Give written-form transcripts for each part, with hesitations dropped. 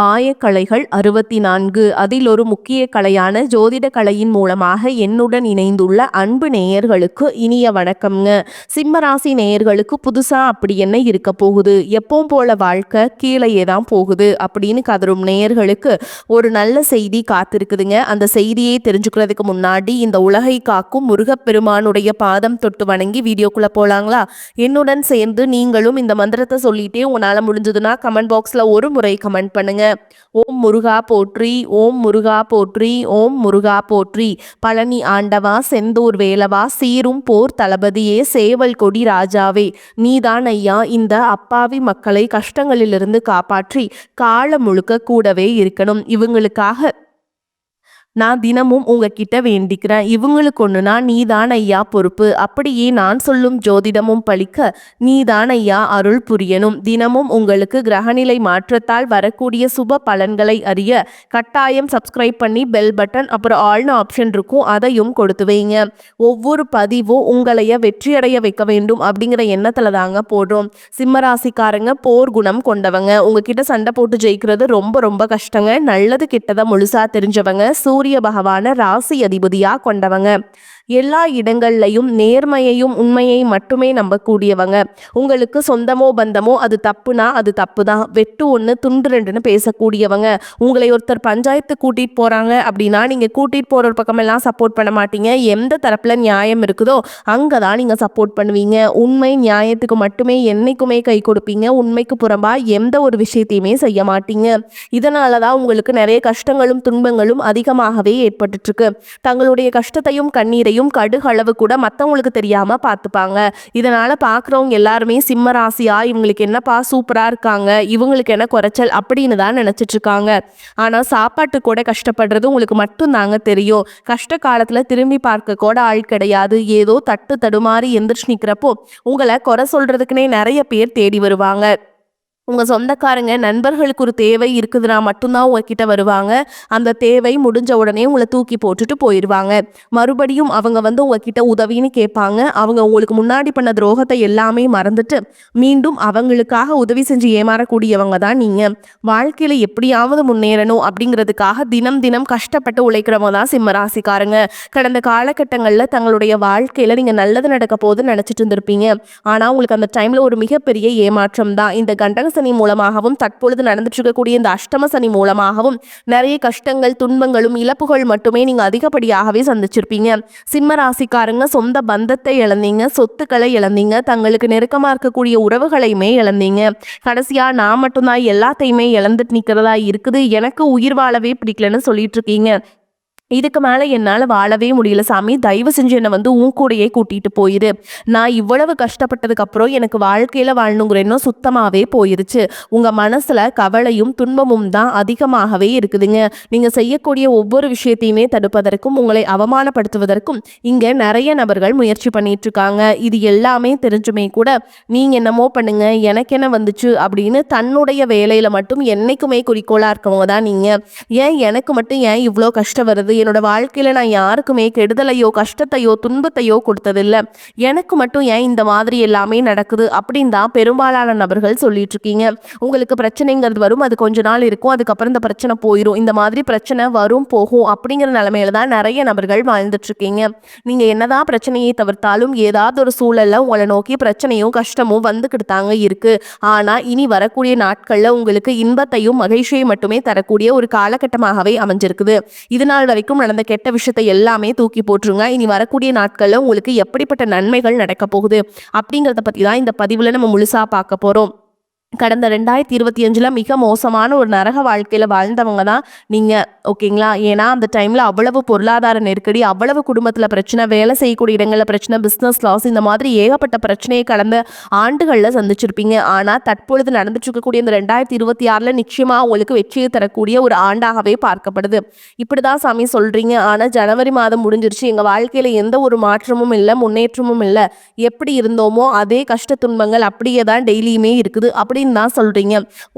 ஆயக்கலைகள் 64 அதில் ஒரு முக்கிய கலையான ஜோதிட கலையின் மூலமாக என்னுடன் இணைந்துள்ள அன்பு நேயர்களுக்கு இனிய வணக்கம்ங்க. சிம்மராசி நேயர்களுக்கு புதுசா அப்படி என்ன இருக்க போகுது, எப்பவும் போல வாழ்க்கை கீழேயே தான் போகுது அப்படின்னு கதரும் நேயர்களுக்கு ஒரு நல்ல செய்தி காத்திருக்குதுங்க. அந்த செய்தியை தெரிஞ்சுக்கிறதுக்கு முன்னாடி இந்த உலகை காக்கும் முருகப்பெருமானுடைய பாதம் தொட்டு வணங்கி வீடியோக்குள்ள போலாங்களா? என்னுடன் சேர்ந்து நீங்களும் இந்த மந்திரத்தை சொல்லிட்டே உங்களால முடிஞ்சதுன்னா கமெண்ட் பாக்ஸ்ல ஒரு முறை கமெண்ட் பண்ணுங்க. ஓம் முருகா போற்றி, ஓம் முருகா போற்றி, ஓம் முருகா போற்றி. பழனி ஆண்டவா, செந்தூர் வேலவா, சீரும் போர் தளபதியே, சேவல் கொடி ராஜாவே, நீதான் ஐயா இந்த அப்பாவி மக்களை கஷ்டங்களிலிருந்து காப்பாற்றி காலம் முழுக்க கூடவே இருக்கணும். இவங்களுக்காக நான் தினமும் உங்ககிட்ட வேண்டிக்கிறேன். இவங்களுக்கு ஒண்ணுனா நீதான் ஐயா பொறுப்பு. அப்படியே நான் சொல்லும் ஜோதிடமும் பழிக்க நீதான் ஐயா அருள் புரியணும். தினமும் உங்களுக்கு கிரகநிலை மாற்றத்தால் வரக்கூடிய சுப பலன்களை அறிய கட்டாயம் சப்ஸ்கிரைப் பண்ணி பெல் பட்டன் அப்புறம் ஆல்னு ஆப்ஷன் இருக்கும், அதையும் கொடுத்து வைங்க. ஒவ்வொரு பதிவும் உங்களைய வெற்றியடைய வைக்க வேண்டும் அப்படிங்கிற எண்ணத்துல தாங்க போடுறோம். சிம்மராசிக்காரங்க போர் குணம் கொண்டவங்க. உங்ககிட்ட சண்டை போட்டு ஜெயிக்கிறது ரொம்ப ரொம்ப கஷ்டங்க. நல்லது கெட்டதை முழுசா தெரிஞ்சவங்க. சூரிய பகவான ராசி அதிபதியா கொண்டவங்க. எல்லா இடங்கள்லையும் நேர்மையையும் உண்மையை மட்டுமே நம்பக்கூடியவங்க. உங்களுக்கு சொந்தமோ பந்தமோ அது தப்புனா அது தப்பு தான், வெட்டு ஒன்று துண்டு ரெண்டுன்னு பேசக்கூடியவங்க. உங்களை ஒருத்தர் பஞ்சாயத்து கூட்டிட்டு போறாங்க அப்படின்னா நீங்க கூட்டிட்டு போற பக்கமெல்லாம் சப்போர்ட் பண்ண மாட்டீங்க. எந்த தரப்புல நியாயம் இருக்குதோ அங்கதான் நீங்க சப்போர்ட் பண்ணுவீங்க. உண்மை நியாயத்துக்கு மட்டுமே என்னைக்குமே கை கொடுப்பீங்க. உண்மைக்கு புறம்பா எந்த ஒரு விஷயத்தையுமே செய்ய மாட்டீங்க. இதனாலதான் உங்களுக்கு நிறைய கஷ்டங்களும் துன்பங்களும் அதிகமாகவே ஏற்பட்டு இருக்கு. தங்களுடைய கஷ்டத்தையும் கண்ணீரையும் கடுகளவு கூட மற்றவங்களுக்கு தெரியாம பார்த்துப்பாங்க. இதனால பார்க்குறவங்க எல்லாருமே சிம்ம ராசியா இவங்களுக்கு என்னப்பா சூப்பரா இருக்காங்க, இவங்களுக்கு என்ன குறைச்சல் அப்படின்னு தான் நினைச்சிட்டு இருக்காங்க. ஆனா சாப்பாட்டு கூட கஷ்டப்படுறது உங்களுக்கு மட்டும் தாங்க தெரியும். கஷ்ட காலத்துல திரும்பி பார்க்க கூட ஆள் கிடையாது. ஏதோ தட்டு தடுமாறி எந்திரிச்சு நிக்கிறப்போ உங்களை குறை சொல்றதுக்குன்னே நிறைய பேர் தேடி வருவாங்க. உங்கள் சொந்தக்காரங்க நண்பர்களுக்கு ஒரு தேவை இருக்குதுன்னா மட்டும்தான் உங்ககிட்ட வருவாங்க. அந்த தேவை முடிஞ்ச உடனே உங்களை தூக்கி போட்டுட்டு போயிடுவாங்க. மறுபடியும் அவங்க வந்து உங்ககிட்ட உதவின்னு கேட்பாங்க. அவங்க உங்களுக்கு முன்னாடி பண்ண துரோகத்தை எல்லாமே மறந்துட்டு மீண்டும் அவங்களுக்காக உதவி செஞ்சு ஏமாறக்கூடியவங்க தான் நீங்கள். வாழ்க்கையில் எப்படியாவது முன்னேறணும் அப்படிங்கிறதுக்காக தினம் தினம் கஷ்டப்பட்டு உழைக்கிறவங்க தான் சிம்மராசிக்காரங்க. கடந்த காலகட்டங்களில் தங்களுடைய வாழ்க்கையில் நீங்கள் நல்லது நடக்க போகுதுன்னு நினச்சிட்டு இருந்திருப்பீங்க. ஆனால் உங்களுக்கு அந்த டைமில் ஒரு மிகப்பெரிய ஏமாற்றம் தான். இந்த கண்டக சனி மூலமாகவும் தற்பொழுது நடந்துட்டு இருக்கக்கூடிய இந்த அஷ்டம சனி மூலமாகவும் நிறைய கஷ்டங்கள் துன்பங்களும் இழப்புகள் மட்டுமே நீங்க அதிகப்படியாகவே சந்திச்சிருப்பீங்க. சிம்ம ராசிக்காரங்க சொந்த பந்தத்தை இழந்தீங்க, சொத்துக்களை இழந்தீங்க, தங்களுக்கு நெருக்கமா இருக்கக்கூடிய உறவுகளையுமே இழந்தீங்க. கடைசியா நான் மட்டும்தான் எல்லாத்தையுமே இழந்துட்டு நிக்கிறதா இருக்குது, எனக்கு உயிர் வாழவே பிடிக்கலன்னு சொல்லிட்டு இருக்கீங்க. இதுக்கு மேலே என்னால் வாழவே முடியல சாமி, தயவு செஞ்சு என்னை வந்து உன் கூடையே கூட்டிகிட்டு போயிரு. நான் இவ்வளவு கஷ்டப்பட்டதுக்கு அப்புறம் எனக்கு வாழ்க்கையில் வாழணுங்கிற எண்ணம் சுத்தமாகவே போயிருச்சு. உங்கள் மனசில் கவலையும் துன்பமும் தான் அதிகமாகவே இருக்குதுங்க. நீங்கள் செய்யக்கூடிய ஒவ்வொரு விஷயத்தையுமே தடுப்பதற்கும் உங்களை அவமானப்படுத்துவதற்கும் இங்கே நிறைய நபர்கள் முயற்சி பண்ணிட்டு இருக்காங்க. இது எல்லாமே தெரிஞ்சுமே கூட நீங்கள் என்னமோ பண்ணுங்க எனக்கு என்ன வந்துச்சு அப்படின்னு தன்னுடைய வேலையில் மட்டும் என்னைக்குமே குறிக்கோளாக இருக்கவங்க தான் நீங்கள். ஏன் எனக்கு மட்டும் ஏன் இவ்வளோ கஷ்டம் வருது, என்னோட வாழ்க்கையில நான் யாருக்குமே கெடுதலையோ கஷ்டத்தையோ துன்பத்தையோ கொடுத்ததில்லை, எனக்கு மட்டும் ஏன் இந்த மாதிரி எல்லாமே நடக்குது அப்படின்னு தான் பெரும்பாலான நபர்கள் சொல்லிட்டு இருக்கீங்க. உங்களுக்கு பிரச்சனைங்கிறது வரும், அது கொஞ்ச நாள் இருக்கும், அதுக்கப்புறம் இந்த பிரச்சனை போயிடும். இந்த மாதிரி பிரச்சனை வரும் போகும் அப்படிங்கிற நிலைமையில தான் நிறைய நபர்கள் வாழ்ந்துட்டு இருக்கீங்க. நீங்க என்னதான் பிரச்சனையை தவிர்த்தாலும் ஏதாவது ஒரு சூழல்ல உங்களை நோக்கி பிரச்சனையும் கஷ்டமும் வந்துக்கிட்டு தாங்க இருக்கு. ஆனா இனி வரக்கூடிய நாட்கள்ல உங்களுக்கு இன்பத்தையும் மகிழ்ச்சியை மட்டுமே தரக்கூடிய ஒரு காலகட்டமாகவே அமைஞ்சிருக்குது. இதனால் வரைக்கும் நடந்த கெட்ட விஷயத்தை எல்லாமே தூக்கி போட்டுருங்க. இனி வரக்கூடிய நாட்கள்ல உங்களுக்கு எப்படிப்பட்ட நன்மைகள் நடக்க போகுது அப்படிங்கிறத பத்தி தான் இந்த பதிவுல நம்ம முழுசா பார்க்க போறோம். கடந்த 2025 மிக மோசமான ஒரு நரக வாழ்க்கையில் வாழ்ந்தவங்க தான் நீங்கள், ஓகேங்களா? ஏன்னா அந்த டைமில் அவ்வளவு பொருளாதார நெருக்கடி, அவ்வளவு குடும்பத்தில் பிரச்சனை, வேலை செய்யக்கூடிய இடங்களில் பிரச்சனை, பிஸ்னஸ் லாஸ், இந்த மாதிரி ஏகப்பட்ட பிரச்சனையை கடந்த ஆண்டுகளில் சந்திச்சிருப்பீங்க. ஆனால் தற்பொழுது நடந்துட்டு இருக்கக்கூடிய இந்த 2026 நிச்சயமாக உங்களுக்கு வெற்றியை தரக்கூடிய ஒரு ஆண்டாகவே பார்க்கப்படுது. இப்படி தான் சாமி சொல்கிறீங்க, ஆனால் ஜனவரி மாதம் முடிஞ்சிருச்சு, எங்கள் வாழ்க்கையில் எந்த ஒரு மாற்றமும் இல்லை, முன்னேற்றமும் இல்லை, எப்படி இருந்தோமோ அதே கஷ்ட துன்பங்கள் அப்படியே தான் டெய்லியுமே இருக்குது, அப்படி அப்படின்னு தான் சொல்றீங்க.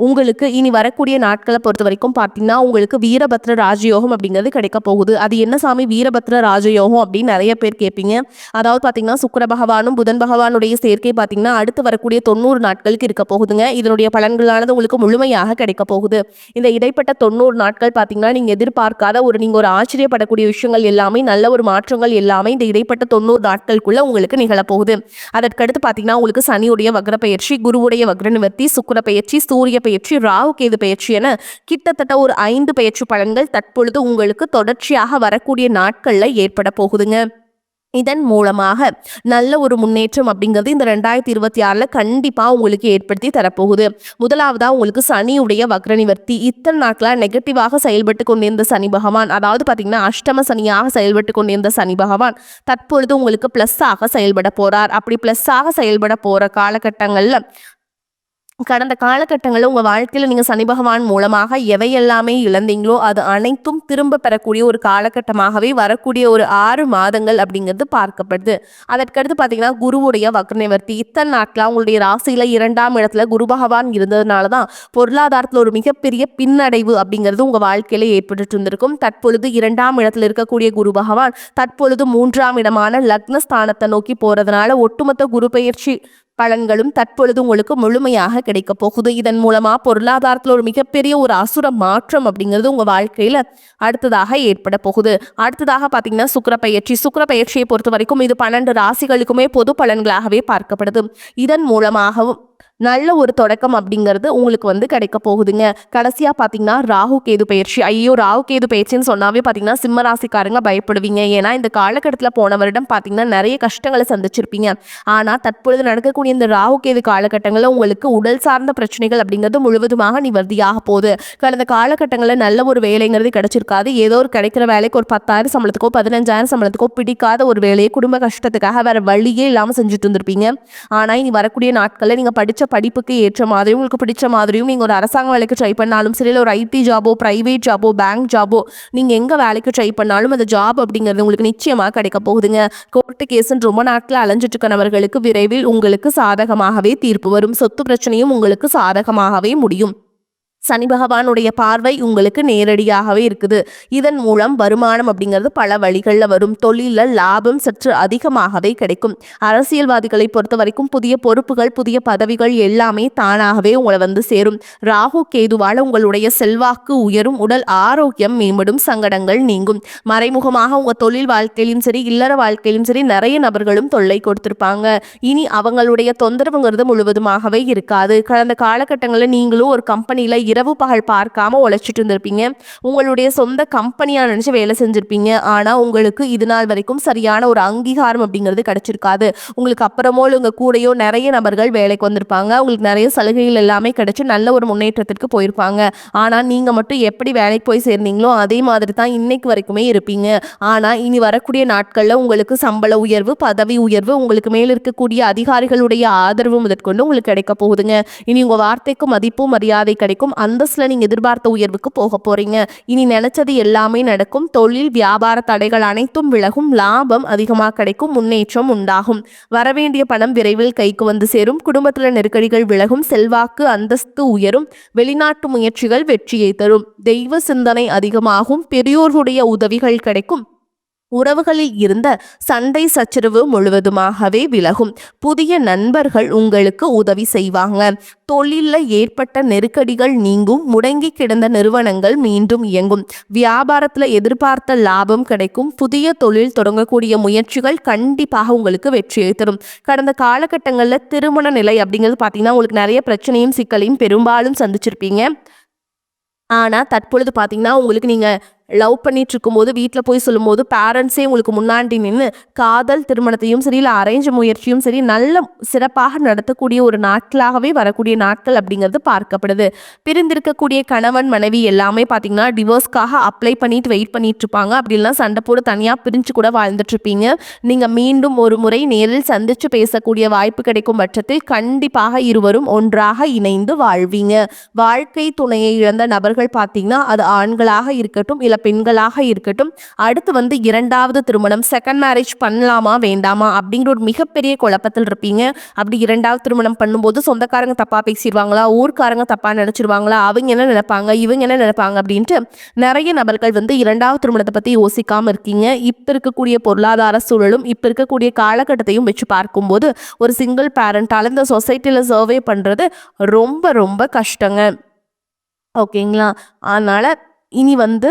உங்களுக்கு இனி வரக்கூடிய நாட்களை பொறுத்த வரைக்கும் பார்த்தீங்கன்னா உங்களுக்கு வீரபத்ர ராஜயோகம் அப்படிங்கிறது கிடைக்க போகுது. அது என்ன சாமி வீரபத்ர ராஜயோகம் அப்படின்னு நிறைய பேர் கேட்பீங்க. அதாவது பார்த்தீங்கன்னா சுக்கிர பகவானும் புதன் பகவானுடைய சேர்க்கை பார்த்தீங்கன்னா அடுத்து வரக்கூடிய 90 நாட்களுக்கு இருக்க போகுதுங்க. இதனுடைய பலன்களானது உங்களுக்கு முழுமையாக கிடைக்க போகுது. இந்த இடைப்பட்ட 90 நாட்கள் பார்த்தீங்கன்னா நீங்க எதிர்பார்க்காத நீங்க ஒரு ஆச்சரியப்படக்கூடிய விஷயங்கள் எல்லாமே நல்ல ஒரு மாற்றங்கள் எல்லாமே இந்த இடைப்பட்ட 90 நாட்களுக்குள்ள உங்களுக்கு நிகழப்போகுது. அதற்கடுத்து பார்த்தீங்கன்னா உங்களுக்கு சனியுடைய வக்ர பயிற்சி, குருவுடைய வக்ர நிவர்த்தி, சுக்கிர பயிற்சி, சூரிய பயிற்சி, ராகு கேது பயிற்சி என கிட்டத்தட்ட ஒரு 5 பயிற்சி பலன்கள் தற்பொழுது உங்களுக்கு தொடர்ச்சியாக வரக்கூடிய நாட்கள்ல ஏற்பட போகுதுங்க. இதன் மூலமாக நல்ல ஒரு முன்னேற்றம் அப்படிங்கிறது இந்த 2026 கண்டிப்பா உங்களுக்கு ஏற்படுத்தி தரப்போகுது. முதலாவதா உங்களுக்கு சனியுடைய வக்ர நிவர்த்தி. இத்தனை நாட்களா நெகட்டிவாக செயல்பட்டு கொண்டிருந்த சனி பகவான், அதாவது பார்த்தீங்கன்னா அஷ்டம சனியாக செயல்பட்டு கொண்டிருந்த சனி பகவான் தற்பொழுது உங்களுக்கு பிளஸ் ஆக செயல்பட போறார். அப்படி பிளஸ் ஆக செயல்பட போற காலகட்டங்கள்ல கடந்த காலகட்டங்களில் உங்கள் வாழ்க்கையில் நீங்கள் சனி பகவான் மூலமாக எவையெல்லாமே இழந்தீங்களோ அது அனைத்தும் திரும்ப பெறக்கூடிய ஒரு காலகட்டமாகவே வரக்கூடிய ஒரு 6 மாதங்கள் அப்படிங்கிறது பார்க்கப்படுது. அதற்கடுத்து பார்த்தீங்கன்னா குருவுடைய வக்ர நிவர்த்தி. இத்தனை நாட்களாக உங்களுடைய ராசியில் 2ஆம் இடத்துல குரு பகவான் இருந்ததுனால தான் பொருளாதாரத்தில் ஒரு மிகப்பெரிய பின்னடைவு அப்படிங்கிறது உங்கள் வாழ்க்கையில் ஏற்பட்டு இருந்திருக்கும். தற்பொழுது 2ஆம் இடத்துல இருக்கக்கூடிய குரு பகவான் தற்பொழுது 3ஆம் இடமான லக்னஸ்தானத்தை நோக்கி போகிறதுனால ஒட்டுமொத்த குரு பயிற்சி பலன்களும் தற்பொழுது உங்களுக்கு முழுமையாக கிடைக்க போகுது. இதன் மூலமா பொருளாதாரத்தில் ஒரு மிகப்பெரிய ஒரு அசுர மாற்றம் அப்படிங்கிறது உங்க வாழ்க்கையில அடுத்ததாக ஏற்பட போகுது. அடுத்ததாக பாத்தீங்கன்னா சுக்கிர பயிற்சி. சுக்கிர பயிற்சியை பொறுத்த வரைக்கும் இது 12 ராசிகளுக்குமே பொது பலன்களாகவே பார்க்கப்படுது. இதன் மூலமாகவும் நல்ல ஒரு தொடக்கம் அப்படிங்கிறது உங்களுக்கு கிடைக்க போகுதுங்க. கடைசியா பாத்தீங்கன்னா ராகு கேது பயிற்சி. ஐயோ ராகு கேது பயிற்சின்னு சொன்னாவே பாத்தீங்கன்னா சிம்ம ராசிக்காரங்க பயப்படுவீங்க. ஏன்னா இந்த காலகட்டத்தில் போன வருடம் பாத்தீங்கன்னா நிறைய கஷ்டங்களை சந்திச்சிருப்பீங்க. ஆனா தற்பொழுது நடக்கக்கூடிய இந்த ராகு கேது காலகட்டங்களில் உங்களுக்கு உடல் சார்ந்த பிரச்சனைகள் அப்படிங்கிறது முழுவதுமாக நிவர்த்தியாக போகுது. கடந்த காலகட்டங்களில் நல்ல ஒரு வேலைங்கிறது கிடைச்சிருக்காது. ஏதோ ஒரு கிடைக்கிற வேலைக்கு ஒரு 10,000 சம்பளத்துக்கோ 15,000 சம்பளத்துக்கோ பிடிக்காத ஒரு வேலையை குடும்ப கஷ்டத்துக்காக வேற வழியே இல்லாமல் செஞ்சுட்டு இருந்திருப்பீங்க. ஆனா இனி வரக்கூடிய நாட்களில் நீங்க படிச்ச படிப்புக்கு ஏற்ற மாதிரியும் உங்களுக்கு பிடிச்ச மாதிரியும் நீங்கள் ஒரு அரசாங்க வேலைக்கு ட்ரை பண்ணாலும் சரி, இல்லை ஒரு ஐடி ஜாபோ பிரைவேட் ஜாபோ பேங்க் ஜாபோ நீங்கள் எங்கே வேலைக்கு ட்ரை பண்ணாலும் அந்த ஜாப் அப்படிங்கிறது உங்களுக்கு நிச்சயமாக கிடைக்க போகுதுங்க. கோர்ட்டு கேஸுன்னு ரொம்ப நாட்கள் அலைஞ்சிட்டு இருக்கிறவர்களுக்கு விரைவில் உங்களுக்கு சாதகமாகவே தீர்ப்பு வரும். சொத்து பிரச்சனையும் உங்களுக்கு சாதகமாகவே முடியும். சனி பகவானுடைய பார்வை உங்களுக்கு நேரடியாகவே இருக்குது. இதன் மூலம் வருமானம் அப்படிங்கிறது பல வழிகளில் வரும். தொழிலில் லாபம் சற்று அதிகமாகவே கிடைக்கும். அரசியல்வாதிகளை பொறுத்த வரைக்கும் புதிய பொறுப்புகள் புதிய பதவிகள் எல்லாமே தானாகவே உங்களை சேரும். ராகு கேதுவால் உங்களுடைய செல்வாக்கு உயரும். உடல் ஆரோக்கியம் மேம்படும். சங்கடங்கள் நீங்கும். மறைமுகமாக உங்கள் தொழில் வாழ்க்கையிலும் சரி இல்லற வாழ்க்கையிலும் சரி நிறைய நபர்களும் தொல்லை கொடுத்திருப்பாங்க. இனி அவங்களுடைய தொந்தரவுங்கிறது முழுவதுமாகவே இருக்காது. கடந்த காலகட்டங்களில் நீங்களும் ஒரு கம்பெனியில் இரவு பகல் பார்க்காம உழைச்சிட்டு இருந்திருப்பீங்க. உங்களுடைய சொந்த கம்பெனியா நினைச்சு வேலை செஞ்சிருப்பீங்க. ஆனா உங்களுக்கு இது நாள் வரைக்கும் சரியான ஒரு அங்கீகாரம் அப்படிங்கிறது கிடைச்சிருக்காது. உங்களுக்கு அப்புறமோ உங்க கூடயோ நிறைய நபர்கள் வேலைக்கு வந்திருப்பாங்க. உங்களுக்கு நிறைய சலுகைகள் எல்லாமே கிடைச்சு நல்ல ஒரு முன்னேற்றத்திற்கு போயிருப்பாங்க. ஆனா நீங்க மட்டும் எப்படி வேலைக்கு போய் சேர்ந்தீங்களோ அதே மாதிரி தான் இன்னைக்கு வரைக்குமே இருப்பீங்க. ஆனா இனி வரக்கூடிய நாட்கள்ல உங்களுக்கு சம்பள உயர்வு பதவி உயர்வு உங்களுக்கு மேல இருக்கக்கூடிய அதிகாரிகளுடைய ஆதரவு முதற்கொண்டு உங்களுக்கு கிடைக்க போகுதுங்க. இனி உங்க வார்த்தைக்கு மதிப்பு மரியாதை கிடைக்கும். அந்தஸ்துல நீங்க எதிர்பார்த்த உயர்வுக்கு போக போறீங்க. இனி நினைச்சது எல்லாமே நடக்கும். தொழில் வியாபார தடைகள் அனைத்தும் விலகும். லாபம் அதிகமாக கிடைக்கும். முன்னேற்றம் உண்டாகும். வரவேண்டிய பணம் விரைவில் கைக்கு வந்து சேரும். குடும்பத்துல நெருக்கடிகள் விலகும். செல்வாக்கு அந்தஸ்து உயரும். வெளிநாட்டு முயற்சிகள் வெற்றியை தரும். தெய்வ சிந்தனை அதிகமாகும். பெரியோர்களுடைய உதவிகள் கிடைக்கும். உறவுகளில் இருந்த சண்டை சச்சரவு முழுவதுமாகவே விலகும். புதிய நண்பர்கள் உங்களுக்கு உதவி செய்வாங்க. தொழிலில் ஏற்பட்ட நெருக்கடிகள் நீங்கும். முடங்கி கிடந்த நிறுவனங்கள் மீண்டும் இயங்கும். வியாபாரத்தில் எதிர்பார்த்த லாபம் கிடைக்கும். புதிய தொழில் தொடங்கக்கூடிய முயற்சிகள் கண்டிப்பாக உங்களுக்கு வெற்றியை தரும். கடந்த காலகட்டங்களில் திருமண நிலை அப்படிங்கிறது பார்த்தீங்கன்னா உங்களுக்கு நிறைய பிரச்சனையும் சிக்கலையும் பெரும்பாலும் சந்திச்சிருப்பீங்க. ஆனால் தற்பொழுது பார்த்தீங்கன்னா உங்களுக்கு நீங்கள் லவ் பண்ணிட்டு இருக்கும்போது வீட்டில் போய் சொல்லும்போது பேரண்ட்ஸே உங்களுக்கு முன்னாடி நின்று காதல் திருமணத்தையும் சரி இல்லை அரேஞ்ச் முயற்சியும் சரி நல்ல சிறப்பாக நடத்தக்கூடிய ஒரு நாட்களாகவே வரக்கூடிய நாட்கள் அப்படிங்கிறது பார்க்கப்படுது. பிரிந்திருக்கக்கூடிய கணவன் மனைவி எல்லாமே பார்த்தீங்கன்னா டிவோர்ஸ்க்காக அப்ளை பண்ணிட்டு வெயிட் பண்ணிட்டு இருப்பாங்க. அப்படி இல்லைனா சண்டை போட்டு தனியாக பிரிஞ்சு கூட வாழ்ந்துட்டு இருப்பீங்க. நீங்கள் மீண்டும் ஒரு முறை நேரில் சந்திச்சு பேசக்கூடிய வாய்ப்பு கிடைக்கும் பட்சத்தில் கண்டிப்பாக இருவரும் ஒன்றாக இணைந்து வாழ்வீங்க. வாழ்க்கை துணையை இழந்த நபர்கள் பார்த்தீங்கன்னா அது ஆண்களாக இருக்கட்டும் இல்லை சில பெண்களாக இருக்கட்டும், அடுத்து வந்து 2வது திருமணம், செகண்ட் மேரேஜ் பண்ணலாமா வேண்டாமா அப்படிங்கிற ஒரு மிகப்பெரிய குழப்பத்தில் இருப்பீங்க. அப்படி 2வது திருமணம் பண்ணும்போது சொந்தக்காரங்க தப்பா பேசிருவாங்களா, ஊர்க்காரங்க தப்பா நினைச்சிருவாங்களா, அவங்க என்ன நினைப்பாங்க, இவங்க என்ன நினைப்பாங்க அப்படின்ட்டு நிறைய நபர்கள் வந்து 2வது திருமணத்தை பத்தி யோசிக்காம இருக்கீங்க. இப்ப இருக்கக்கூடிய பொருளாதார சூழலும் இப்ப இருக்கக்கூடிய காலகட்டத்தையும் வச்சு பார்க்கும்போது ஒரு சிங்கிள் பேரண்டால இந்த சொசைட்டில சர்வே பண்றது ரொம்ப ரொம்ப கஷ்டங்க. ஓகேங்களா? அதனால இனி வந்து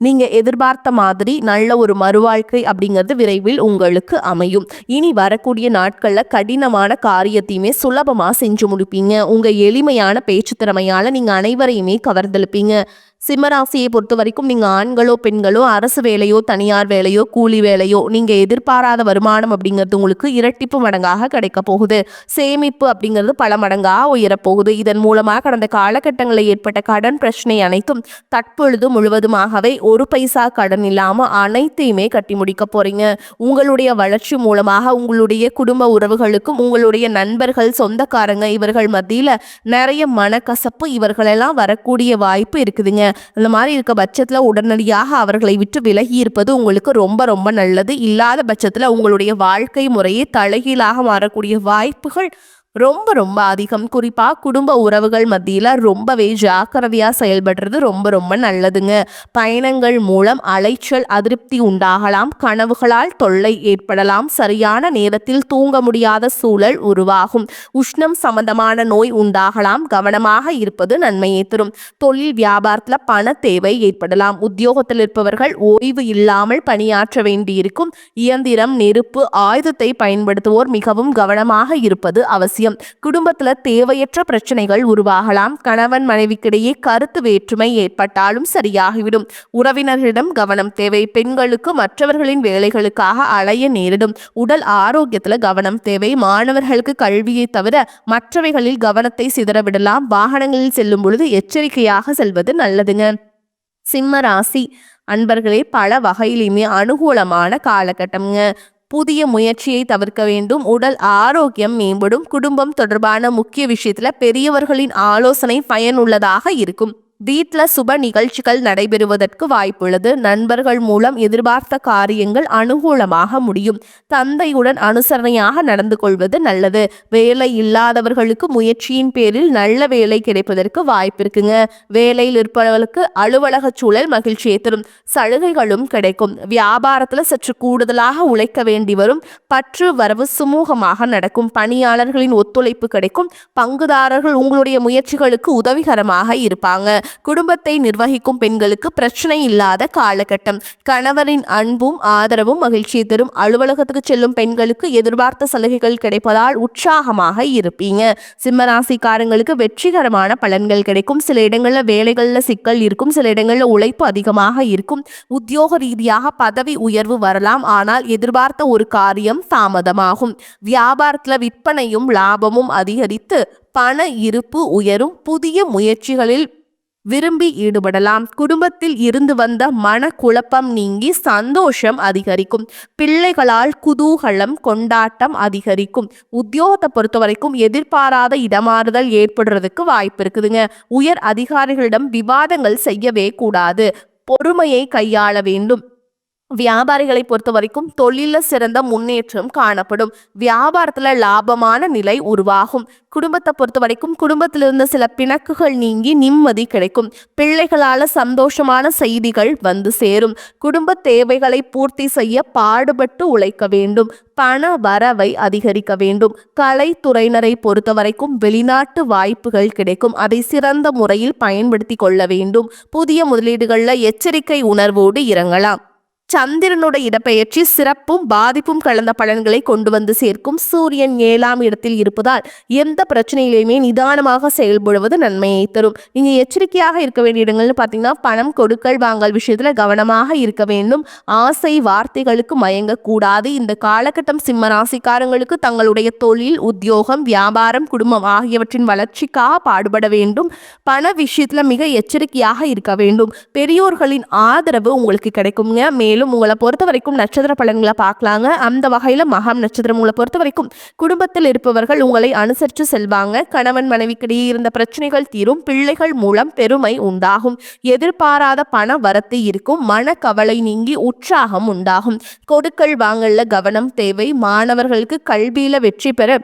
நீங்க எதிர்பார்த்த மாதிரி நல்ல ஒரு மறுவாழ்க்கை அப்படிங்கிறது விரைவில் உங்களுக்கு அமையும். இனி வரக்கூடிய நாட்கள்ல கடினமான காரியத்தையுமே சுலபமா செஞ்சு முடிப்பீங்க. உங்க எளிமையான பேச்சு திறமையால நீங்க அனைவரையுமே கவர்ந்தெழுப்பீங்க. சிம்மராசியை பொறுத்த வரைக்கும் நீங்க ஆண்களோ பெண்களோ அரசு வேலையோ தனியார் வேலையோ கூலி வேலையோ நீங்க எதிர்பாராத வருமானம் அப்படிங்கிறது உங்களுக்கு இரட்டிப்பு மடங்காக கிடைக்க போகுது. சேமிப்பு அப்படிங்கிறது பல மடங்காக உயரப்போகுது. இதன் மூலமாக கடந்த காலகட்டங்களில் ஏற்பட்ட கடன் பிரச்சனை அனைத்தும் தற்பொழுது முழுவதுமாகவே ஒரு பைசா கடன் இல்லாம அனைத்தையுமே கட்டி முடிக்க போறீங்க. உங்களுடைய வளர்ச்சி மூலமாக உங்களுடைய குடும்ப உறவுகளுக்கும் உங்களுடைய நண்பர்கள் சொந்தக்காரங்க இவர்கள் மத்தியில நிறைய மனக்கசப்பு இவர்களெல்லாம் வரக்கூடிய வாய்ப்பு இருக்குதுங்க. அந்த மாதிரி இருக்க பட்சத்துல உடனடியாக அவர்களை விட்டு விலகி இருப்பது உங்களுக்கு ரொம்ப ரொம்ப நல்லது. இல்லாத பட்சத்துல உங்களுடைய வாழ்க்கை முறையே தலைகீழாக மாறக்கூடிய வாய்ப்புகள் ரொம்ப ரொம்ப அதிகம். குறிப்பா குடும்ப உறவுகள் மத்தியில ரொம்பவே ஜாக்கிரதையா செயல்படுறது ரொம்ப ரொம்ப நல்லதுங்க. பயணங்கள் மூலம் அலைச்சல் அதிருப்தி உண்டாகலாம். கனவுகளால் தொல்லை ஏற்படலாம். சரியான நேரத்தில் தூங்க முடியாத சூழல் உருவாகும். உஷ்ணம் சம்பந்தமான நோய் உண்டாகலாம். கவனமாக இருப்பது நன்மையை தரும். தொழில் வியாபாரத்துல பண தேவை ஏற்படலாம். உத்தியோகத்தில் இருப்பவர்கள் ஓய்வு இல்லாமல் பணியாற்ற வேண்டியிருக்கும். இயந்திரம், நெருப்பு, ஆயுதத்தை பயன்படுத்துவோர் மிகவும் கவனமாக இருப்பது அவசியம். குடும்பத்துல தேவையற்ற பிரச்சனைகள் உருவாகலாம். கணவன் மனைவிக்கிடையே கருத்து வேற்றுமை ஏற்பட்டாலும் சரியாகிவிடும். உறவினர்களிடம் கவனம் தேவை. பெண்களுக்கு மற்றவர்களின் வேலைகளுக்காக அலைய நேரிடும். உடல் ஆரோக்கியத்துல கவனம் தேவை. மாணவர்களுக்கு கல்வியை தவிர மற்றவைகளில் கவனத்தை சிதறவிடலாம். வாகனங்களில் செல்லும் பொழுது எச்சரிக்கையாக செல்வது நல்லதுங்க. சிம்ம ராசி அன்பர்களே, பல வகையிலுமே அனுகூலமான காலகட்டம்ங்க. புதிய முயற்சியை தவிர்க்க வேண்டும். உடல் ஆரோக்கியம் மேம்படும். குடும்பம் தொடர்பான முக்கிய விஷயத்துல பெரியவர்களின் ஆலோசனை பயனுள்ளதாக இருக்கும். வீட்ல சுப நிகழ்ச்சிகள் நடைபெறுவதற்கு வாய்ப்புள்ளது. நண்பர்கள் மூலம் எதிர்பார்த்த காரியங்கள் அனுகூலமாக முடியும். தந்தையுடன் அனுசரணையாக நடந்து கொள்வது நல்லது. வேலை இல்லாதவர்களுக்கு முயற்சியின் பேரில் நல்ல வேலை கிடைப்பதற்கு வாய்ப்பு இருக்குங்க. வேலையில் இருப்பவர்களுக்கு அலுவலக சூழல் மகிழ்ச்சியை தரும். சலுகைகளும் கிடைக்கும். வியாபாரத்துல சற்று கூடுதலாக உழைக்க வேண்டி வரும். பற்று வரவு சுமூகமாக நடக்கும். பணியாளர்களின் ஒத்துழைப்பு கிடைக்கும். பங்குதாரர்கள் உங்களுடைய முயற்சிகளுக்கு உதவிகரமாக இருப்பாங்க. குடும்பத்தை நிர்வகிக்கும் பெண்களுக்கு பிரச்சனை இல்லாத காலகட்டம். கணவரின் அன்பும் ஆதரவும் மகிழ்ச்சியை தரும். அலுவலகத்துக்கு செல்லும் பெண்களுக்கு எதிர்பார்த்த சலுகைகள் கிடைப்பதால் உற்சாகமாக இருப்பீங்க. சிம்மராசிக்காரங்களுக்கு வெற்றிகரமான பலன்கள் கிடைக்கும். சில இடங்கள்ல வேலைகள்ல சிக்கல் இருக்கும். சில இடங்கள்ல உழைப்பு அதிகமாக இருக்கும். உத்தியோக ரீதியாக பதவி உயர்வு வரலாம். ஆனால் எதிர்பார்த்த ஒரு காரியம் தாமதமாகும். வியாபாரத்துல விற்பனையும் லாபமும் அதிகரித்து பண இருப்பு உயரும். புதிய முயற்சிகளில் விரும்பி ஈடுபடலாம். குடும்பத்தில் இருந்து வந்த மனக்குழப்பம் நீங்கி சந்தோஷம் அதிகரிக்கும். பிள்ளைகளால் குதூகலம் கொண்டாட்டம் அதிகரிக்கும். உத்தியோகத்தை பொறுத்த வரைக்கும் எதிர்பாராத இடமாறுதல் ஏற்படுறதுக்கு வாய்ப்பு இருக்குதுங்க. உயர் அதிகாரிகளிடம் விவாதங்கள் செய்யவே கூடாது. பொறுமையை கையாள வேண்டும். வியாபாரிகளை பொறுத்த வரைக்கும் தொழில சிறந்த முன்னேற்றம் காணப்படும். வியாபாரத்துல லாபமான நிலை உருவாகும். குடும்பத்தை பொறுத்த வரைக்கும் குடும்பத்திலிருந்த சில பிணக்குகள் நீங்கி நிம்மதி கிடைக்கும். பிள்ளைகளால சந்தோஷமான செய்திகள் வந்து சேரும். குடும்ப தேவைகளை பூர்த்தி செய்ய பாடுபட்டு உழைக்க வேண்டும். பண வரவை அதிகரிக்க வேண்டும். கலைத்துறையினரை பொறுத்த வரைக்கும் வெளிநாட்டு வாய்ப்புகள் கிடைக்கும். அதை சிறந்த முறையில் பயன்படுத்தி கொள்ள வேண்டும். புதிய முதலீடுகள்ல எச்சரிக்கை உணர்வோடு இறங்கலாம். சந்திரனோட இடப்பெயர்ச்சி சிறப்பும் பாதிப்பும் கலந்த பலன்களை கொண்டு வந்து சேர்க்கும். சூரியன் 7ஆம் இடத்தில் இருப்பதால் எந்த பிரச்சனையிலையுமே நிதானமாக செயல்படுவது நன்மையை தரும். நீங்க எச்சரிக்கையாக இருக்க வேண்டிய இடங்கள்னு பார்த்தீங்கன்னா பணம் கொடுக்கல் வாங்கல் விஷயத்துல கவனமாக இருக்க வேண்டும். ஆசை வார்த்தைகளுக்கு மயங்கக்கூடாது. இந்த காலகட்டம் சிம்ம ராசிக்காரங்களுக்கு தங்களுடைய தொழில், உத்தியோகம், வியாபாரம், குடும்பம் ஆகியவற்றின் வளர்ச்சிக்காக பாடுபட வேண்டும். பண விஷயத்துல மிக எச்சரிக்கையாக இருக்க வேண்டும். பெரியோர்களின் ஆதரவு உங்களுக்கு கிடைக்குங்க. மேலும் மேலும் உங்களை பொறுத்த வரைக்கும் நட்சத்திர பலன்களை பார்க்கலாங்க. அந்த வகையில மகம் நட்சத்திரம் உங்களை பொறுத்த வரைக்கும் குடும்பத்தில் இருப்பவர்கள் உங்களை அனுசரித்து செல்வாங்க. கணவன் மனைவிக்கிடையே இருந்த பிரச்சனைகள் தீரும். பிள்ளைகள் மூலம் பெருமை உண்டாகும். எதிர்பாராத பண வரத்து இருக்கும். மனக்கவலை நீங்கி உற்சாகம் உண்டாகும். கொடுக்கல் வாங்கல்ல கவனம் தேவை. மாணவர்களுக்கு கல்வியில வெற்றி பெற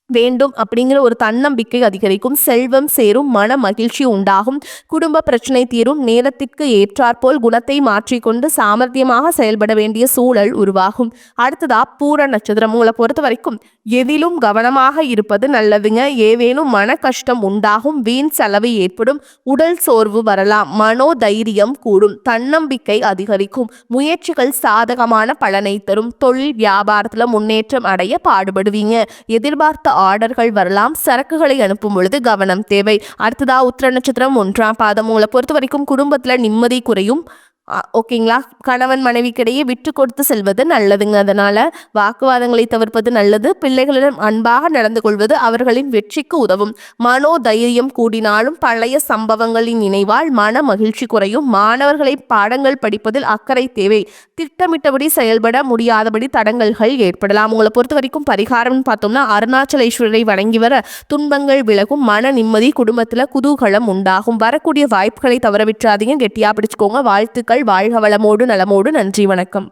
வேண்டும் அப்படிங்கிற ஒரு தன்னம்பிக்கை அதிகரிக்கும். செல்வம் சேரும். மன மகிழ்ச்சி உண்டாகும். குடும்ப பிரச்சனை தீரும். நேரத்திற்கு ஏற்றாற்போல் குணத்தை மாற்றிக்கொண்டு சாமர்த்தியமாக செயல்பட வேண்டிய சூழல் உருவாகும். அடுத்ததா பூர நட்சத்திரம் உங்களை பொறுத்த வரைக்கும் எதிலும் கவனமாக இருப்பது நல்லதுங்க. ஏதேனும் மன கஷ்டம் உண்டாகும். வீண் செலவு ஏற்படும். உடல் சோர்வு வரலாம். மனோதைரியம் கூடும். தன்னம்பிக்கை அதிகரிக்கும். முயற்சிகள் சாதகமான பலனை தரும். தொழில் வியாபாரத்துல முன்னேற்றம் அடைய பாடுபடுவீங்க. எதிர்பார்த்த ஆர்டர்கள் வரலாம். சரக்குகளை அனுப்பும் பொழுது கவனம் தேவை. அடுத்ததா உத்திர நட்சத்திரம் 1ஆம் பாதம் உங்களை பொறுத்த வரைக்கும் குடும்பத்துல நிம்மதி குறையும். ஓகேங்களா. கணவன் மனைவிக்கிடையே விட்டு கொடுத்து செல்வது நல்லதுங்க. அதனால வாக்குவாதங்களை தவிர்ப்பது நல்லது. பிள்ளைகளிடம் அன்பாக நடந்து கொள்வது அவர்களின் வெற்றிக்கு உதவும். மனோதைரியம் கூடினாலும் பழைய சம்பவங்களின் நினைவால் மன மகிழ்ச்சி குறையும். மாணவர்களை பாடங்கள் படிப்பதில் அக்கறை தேவை. திட்டமிட்டபடி செயல்பட முடியாதபடி தடங்கல்கள் ஏற்படலாம். உங்களை பொறுத்த வரைக்கும் பரிகாரம்னு பார்த்தோம்னா அருணாச்சலேஸ்வரரை வணங்கி வர துன்பங்கள் விலகும். மன நிம்மதி. குடும்பத்தில் குதூகலம் உண்டாகும். வரக்கூடிய வாய்ப்புகளை தவற விட்டுறாதீங்க. கெட்டியா பிடிச்சுக்கோங்க. வாழ்த்துக்கள். வாழ்க வளமோடு நலமோடு. நன்றி, வணக்கம்.